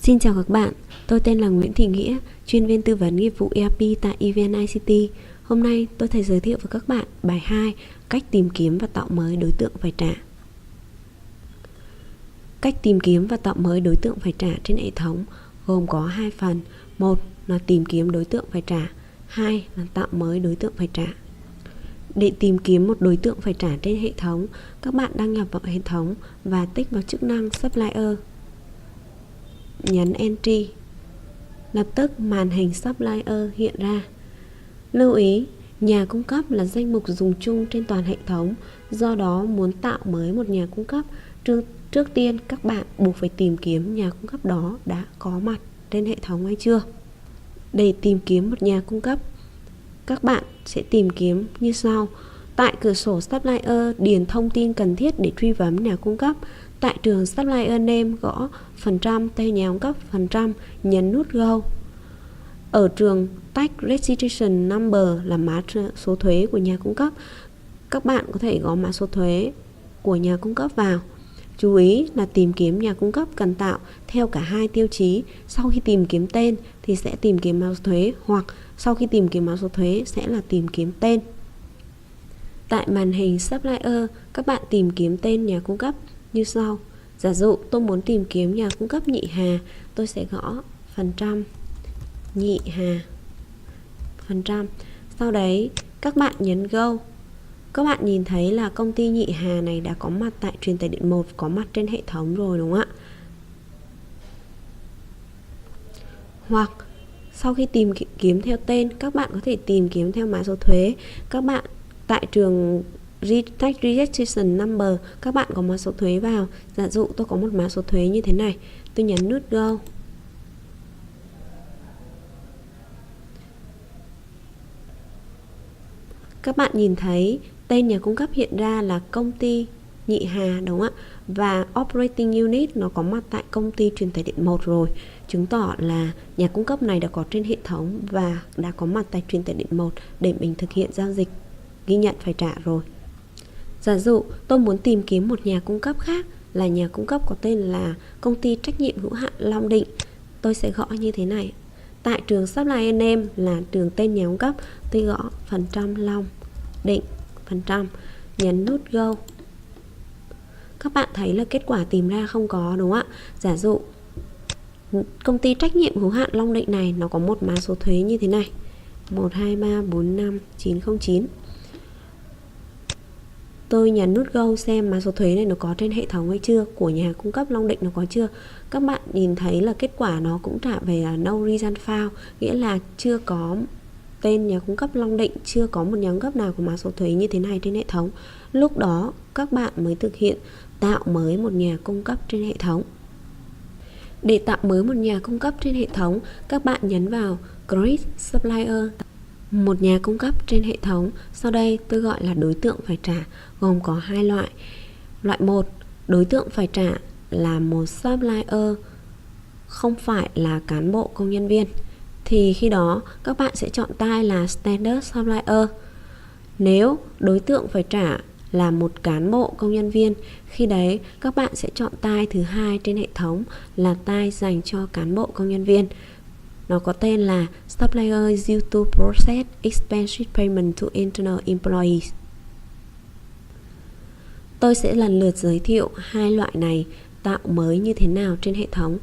Xin chào các bạn, tôi tên là Nguyễn Thị Nghĩa, chuyên viên tư vấn nghiệp vụ ERP tại EVN ICT. Hôm nay tôi sẽ giới thiệu với các bạn bài 2, cách tìm kiếm và tạo mới đối tượng phải trả. Cách tìm kiếm và tạo mới đối tượng phải trả trên hệ thống gồm có 2 phần. Một là tìm kiếm đối tượng phải trả, 2 là tạo mới đối tượng phải trả. Để tìm kiếm một đối tượng phải trả trên hệ thống, các bạn đăng nhập vào hệ thống và tích vào chức năng Supplier. Nhấn Entry. Lập tức màn hình Supplier hiện ra. Lưu ý, nhà cung cấp là danh mục dùng chung trên toàn hệ thống, do đó muốn tạo mới một nhà cung cấp, trước tiên các bạn buộc phải tìm kiếm nhà cung cấp đó đã có mặt trên hệ thống hay chưa. Để tìm kiếm một nhà cung cấp, các bạn sẽ tìm kiếm như sau. Tại cửa sổ Supplier, điền thông tin cần thiết để truy vấn nhà cung cấp. Tại trường Supplier Name, gõ %, tên nhà cung cấp, nhấn nút Go. Ở trường Tax Registration Number là mã số thuế của nhà cung cấp. Các bạn có thể gõ mã số thuế của nhà cung cấp vào. Chú ý là tìm kiếm nhà cung cấp cần tạo theo cả hai tiêu chí. Sau khi tìm kiếm tên thì sẽ tìm kiếm mã số thuế, hoặc sau khi tìm kiếm mã số thuế sẽ là tìm kiếm tên. Tại màn hình Supplier, các bạn tìm kiếm tên nhà cung cấp như sau. Giả dụ tôi muốn tìm kiếm nhà cung cấp Nhị Hà, tôi sẽ gõ %, Nhị Hà, %. Sau đấy các bạn nhấn Go. Các bạn nhìn thấy là công ty Nhị Hà này đã có mặt tại truyền tải điện 1, có mặt trên hệ thống rồi đúng không ạ? Hoặc sau khi tìm kiếm theo tên, các bạn có thể tìm kiếm theo mã số thuế. Các bạn tại trường Tax Registration Number, các bạn có mã số thuế vào. Giả dụ tôi có một mã số thuế như thế này, tôi nhấn nút Go. Các bạn nhìn thấy tên nhà cung cấp hiện ra là công ty Nhị Hà đúng không ạ? Và Operating Unit nó có mặt tại công ty truyền tải điện 1 rồi, chứng tỏ là nhà cung cấp này đã có trên hệ thống và đã có mặt tại truyền tải điện 1 để mình thực hiện giao dịch ghi nhận phải trả rồi. Giả dụ tôi muốn tìm kiếm một nhà cung cấp khác là nhà cung cấp có tên là công ty trách nhiệm hữu hạn Long Định, tôi sẽ gõ như thế này. Tại trường Supplier Name là trường tên nhà cung cấp, tôi gõ % Long Định, %, nhấn nút Go. Các bạn thấy là kết quả tìm ra không có đúng không ạ? Giả dụ công ty trách nhiệm hữu hạn Long Định này nó có một mã số thuế như thế này, 1234599. Tôi nhấn nút Go xem mã số thuế này nó có trên hệ thống hay chưa, của nhà cung cấp Long Định nó có chưa. Các bạn nhìn thấy là kết quả nó cũng trả về là no result found, nghĩa là chưa có tên nhà cung cấp Long Định, chưa có một nhà cung cấp nào có mã số thuế như thế này trên hệ thống. Lúc đó các bạn mới thực hiện tạo mới một nhà cung cấp trên hệ thống. Để tạo mới một nhà cung cấp trên hệ thống, các bạn nhấn vào Create Supplier, một nhà cung cấp trên hệ thống. Sau đây tôi gọi là đối tượng phải trả, gồm có 2 loại. Loại 1, đối tượng phải trả là một supplier không phải là cán bộ công nhân viên, thì khi đó các bạn sẽ chọn type là Standard Supplier. Nếu đối tượng phải trả là một cán bộ công nhân viên, khi đấy các bạn sẽ chọn type thứ hai trên hệ thống là type dành cho cán bộ công nhân viên. Nó có tên là Supplier Due to Process Expense Payment to Internal Employees. Tôi sẽ lần lượt giới thiệu hai loại này tạo mới như thế nào trên hệ thống.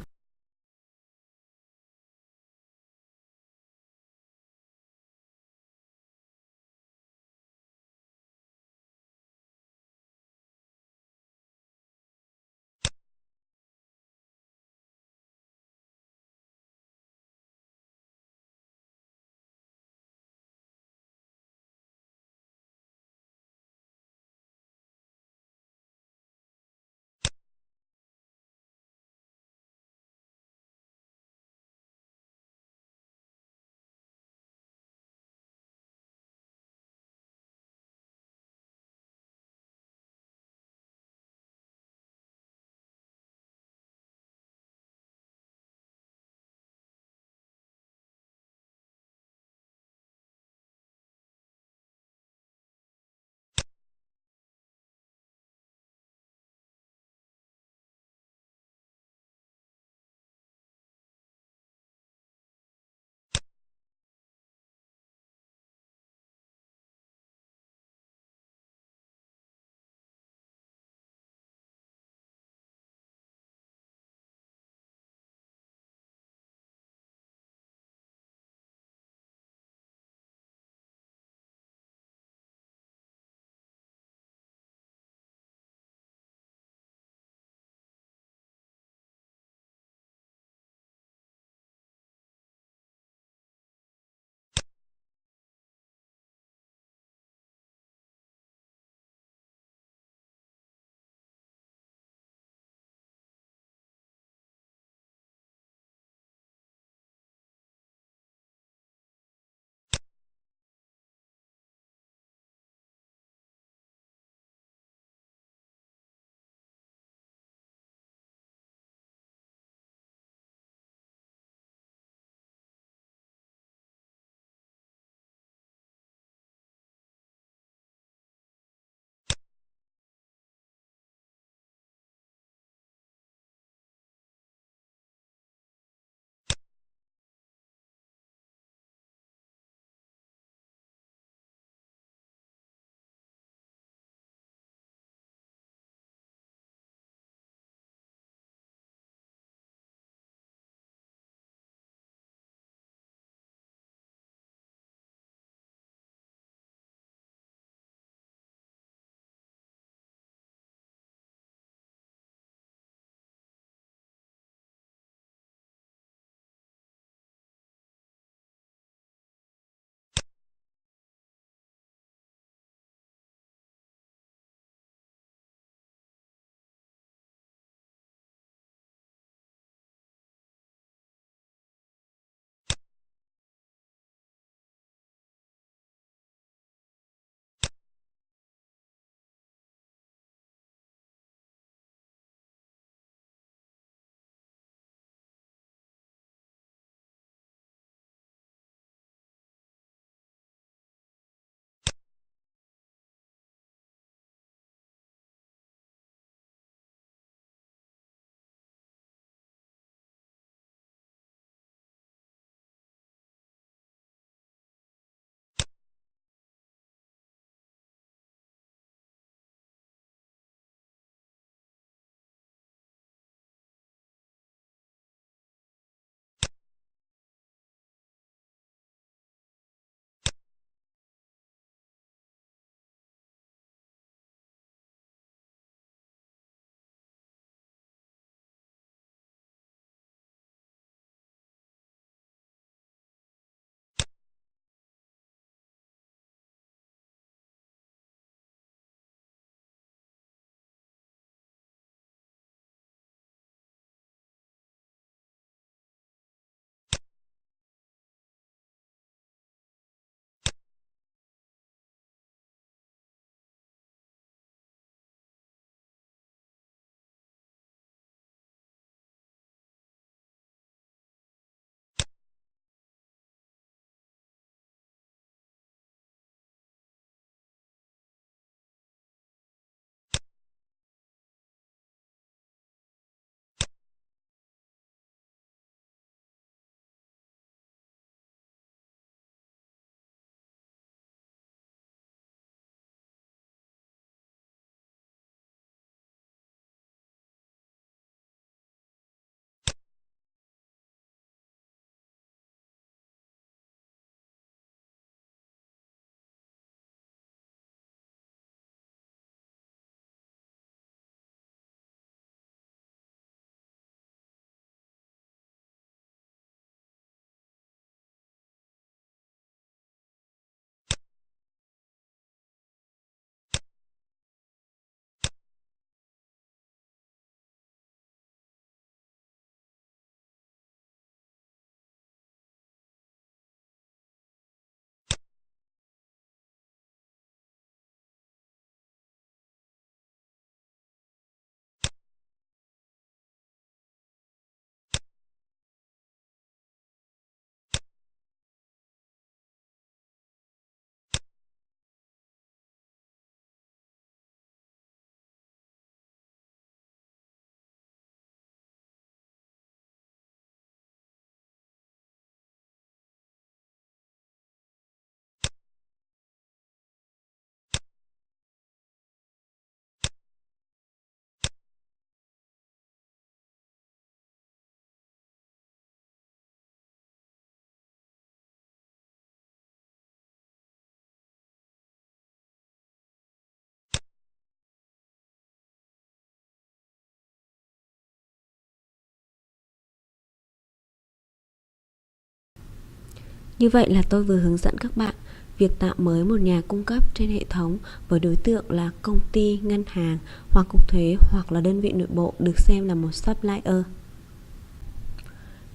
Như vậy là tôi vừa hướng dẫn các bạn việc tạo mới một nhà cung cấp trên hệ thống với đối tượng là công ty, ngân hàng hoặc cục thuế hoặc là đơn vị nội bộ được xem là một supplier.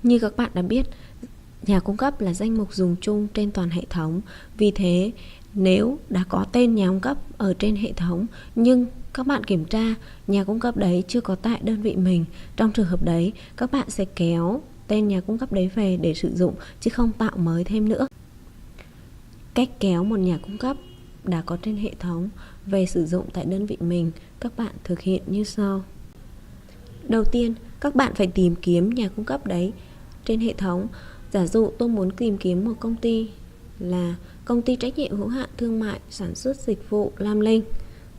Như các bạn đã biết, nhà cung cấp là danh mục dùng chung trên toàn hệ thống. Vì thế, nếu đã có tên nhà cung cấp ở trên hệ thống nhưng các bạn kiểm tra nhà cung cấp đấy chưa có tại đơn vị mình, trong trường hợp đấy các bạn sẽ kéo tên nhà cung cấp đấy về để sử dụng chứ không tạo mới thêm nữa. Cách kéo một nhà cung cấp đã có trên hệ thống về sử dụng tại đơn vị mình, các bạn thực hiện như sau. Đầu tiên, các bạn phải tìm kiếm nhà cung cấp đấy trên hệ thống. Giả dụ tôi muốn tìm kiếm một công ty là công ty trách nhiệm hữu hạn thương mại sản xuất dịch vụ Lam Linh.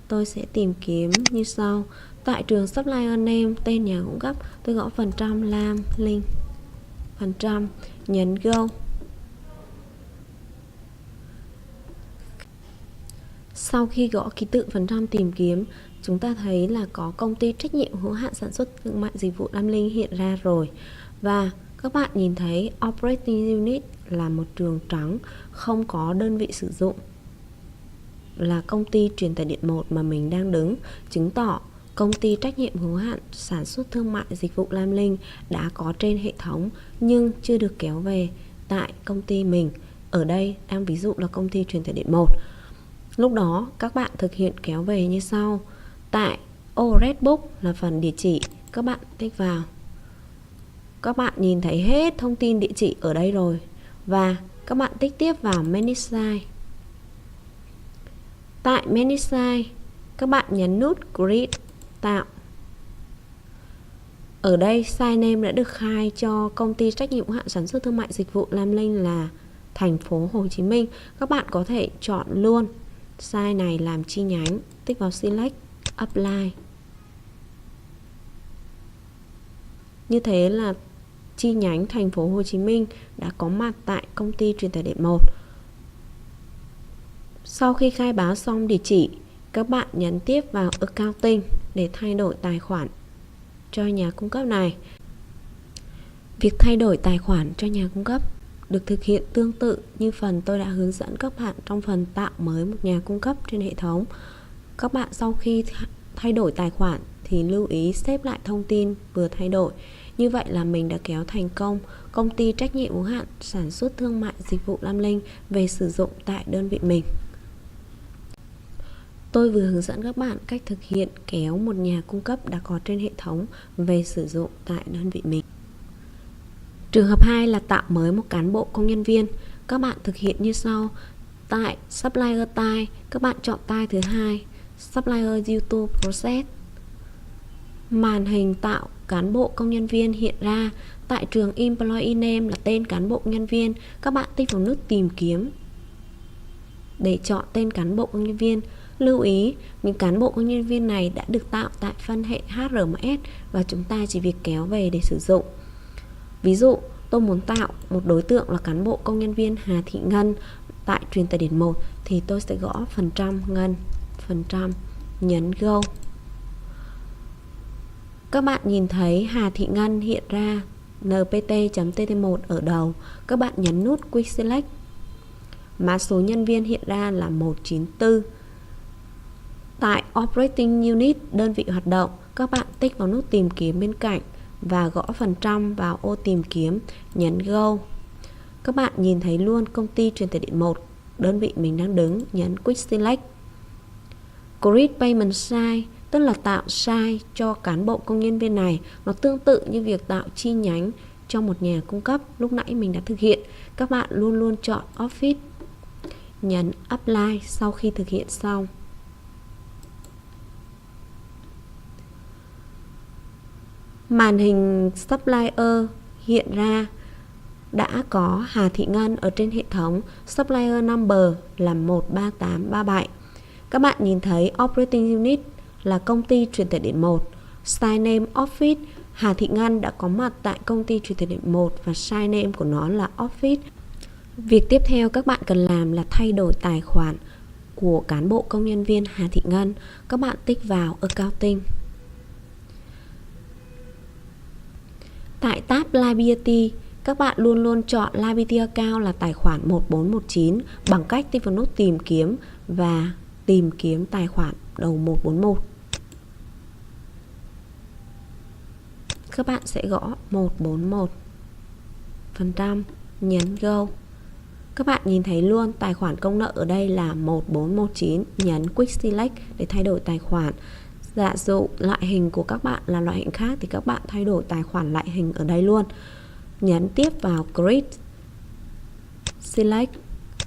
Tôi sẽ tìm kiếm như sau. Tại trường supplier name, tên nhà cung cấp, tôi gõ % Lam Linh, %, nhấn Go. Sau khi gõ ký tự % tìm kiếm, chúng ta thấy là có công ty trách nhiệm hữu hạn sản xuất thương mại dịch vụ Lam Linh hiện ra rồi. Và các bạn nhìn thấy Operating Unit là một trường trắng, không có đơn vị sử dụng, là công ty truyền tải điện 1 mà mình đang đứng, chứng tỏ công ty trách nhiệm hữu hạn sản xuất thương mại dịch vụ Lam Linh đã có trên hệ thống nhưng chưa được kéo về tại công ty mình. Ở đây đang ví dụ là công ty truyền tải điện 1. Lúc đó các bạn thực hiện kéo về như sau. Tại ô Redbook là phần địa chỉ, các bạn tích vào. Các bạn nhìn thấy hết thông tin địa chỉ ở đây rồi. Và các bạn tích tiếp vào Manage Site. Tại Manage Site, các bạn nhấn nút Create, tạo. Ở đây site name đã được khai cho công ty trách nhiệm hữu hạn sản xuất thương mại dịch vụ Lam Linh là thành phố Hồ Chí Minh. Các bạn có thể chọn luôn site này làm chi nhánh, tích vào Select, Apply. Như thế là chi nhánh thành phố Hồ Chí Minh đã có mặt tại công ty truyền tải điện 1. Sau khi khai báo xong địa chỉ, các bạn nhấn tiếp vào Accounting để thay đổi tài khoản cho nhà cung cấp này. Việc thay đổi tài khoản cho nhà cung cấp được thực hiện tương tự như phần tôi đã hướng dẫn các bạn trong phần tạo mới một nhà cung cấp trên hệ thống. Các bạn sau khi thay đổi tài khoản thì lưu ý xếp lại thông tin vừa thay đổi. Như vậy là mình đã kéo thành công công ty trách nhiệm hữu hạn sản xuất thương mại dịch vụ Lam Linh về sử dụng tại đơn vị mình. Tôi vừa hướng dẫn các bạn cách thực hiện kéo một nhà cung cấp đã có trên hệ thống về sử dụng tại đơn vị mình. Trường hợp 2 là tạo mới một cán bộ công nhân viên. Các bạn thực hiện như sau. Tại Supplier Type, các bạn chọn Type thứ 2, Supplier Due to Process. Màn hình tạo cán bộ công nhân viên hiện ra. Tại trường Employee Name là tên cán bộ nhân viên. Các bạn tích vào nút tìm kiếm để chọn tên cán bộ công nhân viên. Lưu ý, những cán bộ công nhân viên này đã được tạo tại phân hệ HRMS và chúng ta chỉ việc kéo về để sử dụng. Ví dụ, tôi muốn tạo một đối tượng là cán bộ công nhân viên Hà Thị Ngân tại truyền tải điện 1 thì tôi sẽ gõ % Ngân, %, nhấn Go. Các bạn nhìn thấy Hà Thị Ngân hiện ra npt.tt1 ở đầu. Các bạn nhấn nút Quick Select. Mã số nhân viên hiện ra là 194. Tại Operating Unit, đơn vị hoạt động, các bạn tích vào nút tìm kiếm bên cạnh và gõ % vào ô tìm kiếm, nhấn Go. Các bạn nhìn thấy luôn công ty truyền tải điện 1, đơn vị mình đang đứng, nhấn Quick Select. Create Payment Site, tức là tạo site cho cán bộ công nhân viên này. Nó tương tự như việc tạo chi nhánh cho một nhà cung cấp lúc nãy mình đã thực hiện. Các bạn luôn luôn chọn Office, nhấn Apply sau khi thực hiện xong. Màn hình Supplier hiện ra đã có Hà Thị Ngân ở trên hệ thống. Supplier number là 13837. Các bạn nhìn thấy Operating Unit là công ty truyền tải điện 1. Site name Office, Hà Thị Ngân đã có mặt tại công ty truyền tải điện 1 và site name của nó là Office. Việc tiếp theo các bạn cần làm là thay đổi tài khoản của cán bộ công nhân viên Hà Thị Ngân. Các bạn tích vào Accounting. Tại tab Liability, Các bạn luôn luôn chọn Liability Account là tài khoản 1419 bằng cách tích vào nút tìm kiếm và tìm kiếm tài khoản đầu 141. Các bạn sẽ gõ 141%, nhấn Go. Các bạn nhìn thấy luôn tài khoản công nợ ở đây là 1419, nhấn Quick Select để thay đổi tài khoản. Giả dụ loại hình của các bạn là loại hình khác thì các bạn thay đổi tài khoản loại hình ở đây luôn. Nhấn tiếp vào Grid,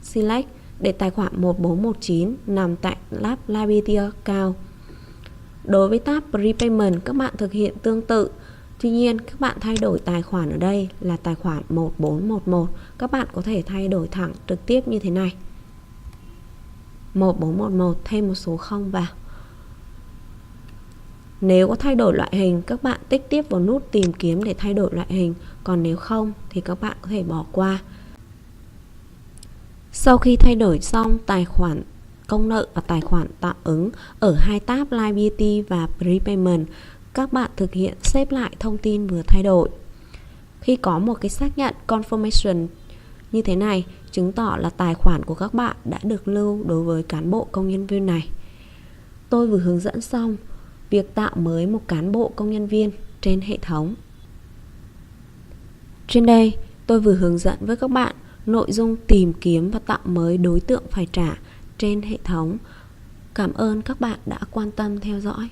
Select để tài khoản 1419 nằm tại tab Liability Account. Đối với tab Prepayment các bạn thực hiện tương tự. Tuy nhiên các bạn thay đổi tài khoản ở đây là tài khoản 1411. Các bạn có thể thay đổi thẳng trực tiếp như thế này. 1411 thêm một số 0 vào. Nếu có thay đổi loại hình, các bạn tích tiếp vào nút tìm kiếm để thay đổi loại hình. Còn nếu không thì các bạn có thể bỏ qua. Sau khi thay đổi xong tài khoản công nợ và tài khoản tạm ứng ở hai tab Liability và Prepayment, các bạn thực hiện xếp lại thông tin vừa thay đổi. Khi có một cái xác nhận confirmation như thế này, chứng tỏ là tài khoản của các bạn đã được lưu đối với cán bộ công nhân viên này. Tôi vừa hướng dẫn xong việc tạo mới một cán bộ công nhân viên trên hệ thống. Trên đây, tôi vừa hướng dẫn với các bạn nội dung tìm kiếm và tạo mới đối tượng phải trả trên hệ thống. Cảm ơn các bạn đã quan tâm theo dõi.